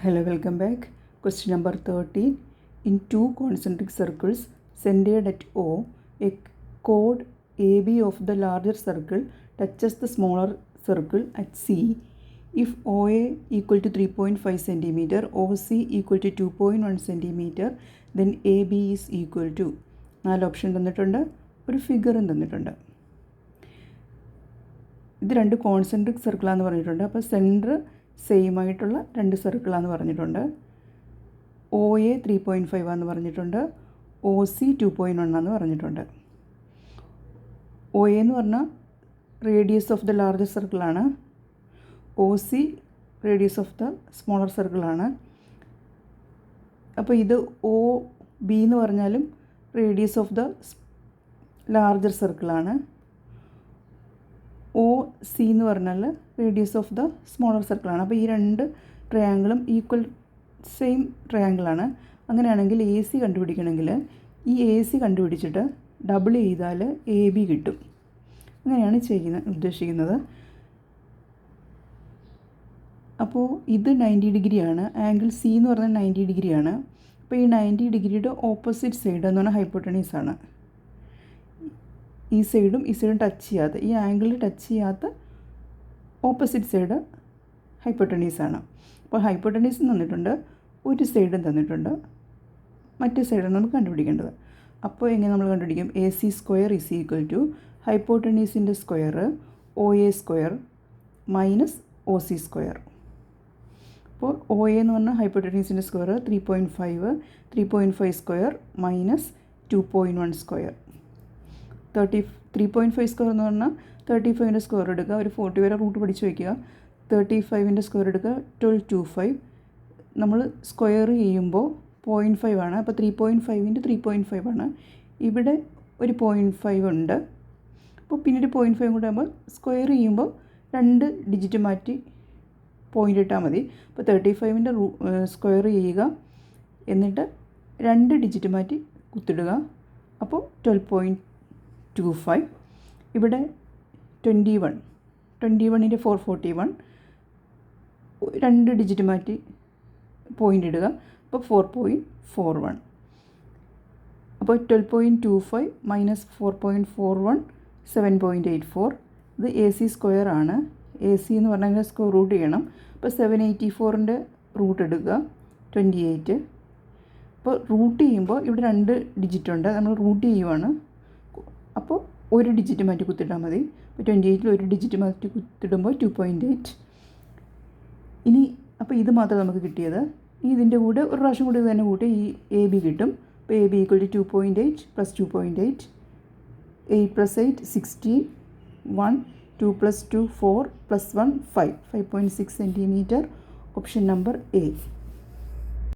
Hello, welcome back. Question number 13. In two concentric circles centered at O, a chord AB of the larger circle touches the smaller circle at C. If OA equal to 3.5 cm, OC equal to 2.1 cm, then AB is equal to 4 option തന്നിട്ടുണ്ട്, ഒരു ഫിഗറും തന്നിട്ടുണ്ട്. ഇത് രണ്ട് concentric സർക്കിളാന്ന് പറഞ്ഞിട്ടുണ്ട്. അപ്പോൾ centre same ആയിട്ടുള്ള രണ്ട് സർക്കിളാന്ന് പറഞ്ഞിട്ടുണ്ട്. OA 3.5 ആണെന്ന് പറഞ്ഞിട്ടുണ്ട്, OC 2.1 ആണെന്ന് പറഞ്ഞിട്ടുണ്ട്. OA എന്ന് പറഞ്ഞാൽ റേഡിയസ് ഓഫ് ദ ലാർജർ സർക്കിളാണ്, OC radius of the smaller സർക്കിളാണ്. അപ്പോൾ ഇത് OB എന്ന് പറഞ്ഞാലും റേഡിയസ് ഓഫ് ദ ലാർജർ സർക്കിളാണ്, OC എന്ന് പറഞ്ഞാൽ റേഡിയസ് ഓഫ് ദ സ്മോളർ സർക്കിളാണ്. അപ്പോൾ ഈ രണ്ട് ട്രയാങ്കിളും ഈക്വൽ സെയിം ട്രയാങ്കിളാണ്. അങ്ങനെയാണെങ്കിൽ AC കണ്ടുപിടിക്കണമെങ്കിൽ ഈ AC കണ്ടുപിടിച്ചിട്ട് ഡബിൾ ചെയ്താൽ AB കിട്ടും. അങ്ങനെയാണ് ഉദ്ദേശിക്കുന്നത്. അപ്പോൾ ഇത് 90 ഡിഗ്രിയാണ്, ആംഗിൾ C എന്ന് പറഞ്ഞാൽ 90 ഡിഗ്രിയാണ്. അപ്പോൾ ഈ 90 ഡിഗ്രിയുടെ ഓപ്പോസിറ്റ് സൈഡ് എന്ന് പറഞ്ഞാൽ ഹൈപ്പോട്ടനീസ് ആണ്. ഈ സൈഡും ഈ സൈഡും ടച്ച് ചെയ്യാത്ത, ഈ ആംഗിളിൽ ടച്ച് ചെയ്യാത്ത ഓപ്പോസിറ്റ് സൈഡ് ഹൈപ്പോട്ടനീസ് ആണ്. അപ്പോൾ ഹൈപ്പോട്ടനീസ് തന്നിട്ടുണ്ട്, ഒരു സൈഡും തന്നിട്ടുണ്ട്, മറ്റേ സൈഡാണ് നമുക്ക് കണ്ടുപിടിക്കേണ്ടത്. അപ്പോൾ എങ്ങനെ നമ്മൾ കണ്ടുപിടിക്കും? AC square is equal to ഹൈപ്പോട്ടനീസിൻ്റെ square OA square minus OC square. അപ്പോൾ OA എന്ന് പറഞ്ഞാൽ ഹൈപ്പോട്ടനീസിൻ്റെ square 3.5, 3.5 square minus 2.1 square. 3.5 square എന്ന് പറഞ്ഞാൽ 35ൻ്റെ സ്ക്വയർ എടുക്കുക, ഒരു 40 വരെ റൂട്ട് പഠിച്ച് വയ്ക്കുക. 35ൻ്റെ സ്ക്വയർ എടുക്കുക, 1225. നമ്മൾ സ്ക്വയർ ചെയ്യുമ്പോൾ 0.5 ആണ്. അപ്പോൾ 3.5 × 3.5 ആണ്. ഇവിടെ ഒരു 0.5 ഉണ്ട്. അപ്പോൾ പിന്നീട് 0.5 കൂടെ ആകുമ്പോൾ സ്ക്വയർ ചെയ്യുമ്പോൾ 2 ഡിജിറ്റ് മാറ്റി പോയിൻ്റ് ഇട്ടാൽ മതി. അപ്പോൾ 35ൻ്റെ സ്ക്വയർ ചെയ്യുക, എന്നിട്ട് 2 ഡിജിറ്റ് മാറ്റി കുത്തിടുക. അപ്പോൾ 12.25. ഇവിടെ 21ൻ്റെ 441, 2 ഡിജിറ്റ് മാറ്റി പോയിൻ്റ് ഇടുക. അപ്പോൾ 4.41. അപ്പോൾ 12.25 മൈനസ് 4.41 7.84. ഇത് AC സ്ക്വയർ ആണ്. AC എന്ന് പറഞ്ഞാൽ സ്ക്വയർ റൂട്ട് ചെയ്യണം. അപ്പോൾ 784ൻ്റെ റൂട്ട് എടുക്കുക, 28. അപ്പോൾ റൂട്ട് ചെയ്യുമ്പോൾ ഇവിടെ 2 ഡിജിറ്റ് ഉണ്ട്, നമ്മൾ റൂട്ട് ചെയ്യുവാണ്. അപ്പോൾ ഒരു ഡിജിറ്റ് മാറ്റി കുത്തിട്ടാൽ മതി. അപ്പോൾ 28ൽ ഒരു ഡിജിറ്റ് മാറ്റി കുത്തിടുമ്പോൾ 2.8. ഇനി അപ്പോൾ ഇത് മാത്രം നമുക്ക് കിട്ടിയത്. ഇതിൻ്റെ കൂടെ ഒരു പ്രാവശ്യം കൂടി ഇത് തന്നെ കൂട്ടി ഈ AB കിട്ടും. അപ്പോൾ AB equal to 2.8 plus 2.8, 8 plus 8 16, 1 2 plus 2 4 plus 1 5, 5.6 centimetre. Option number A.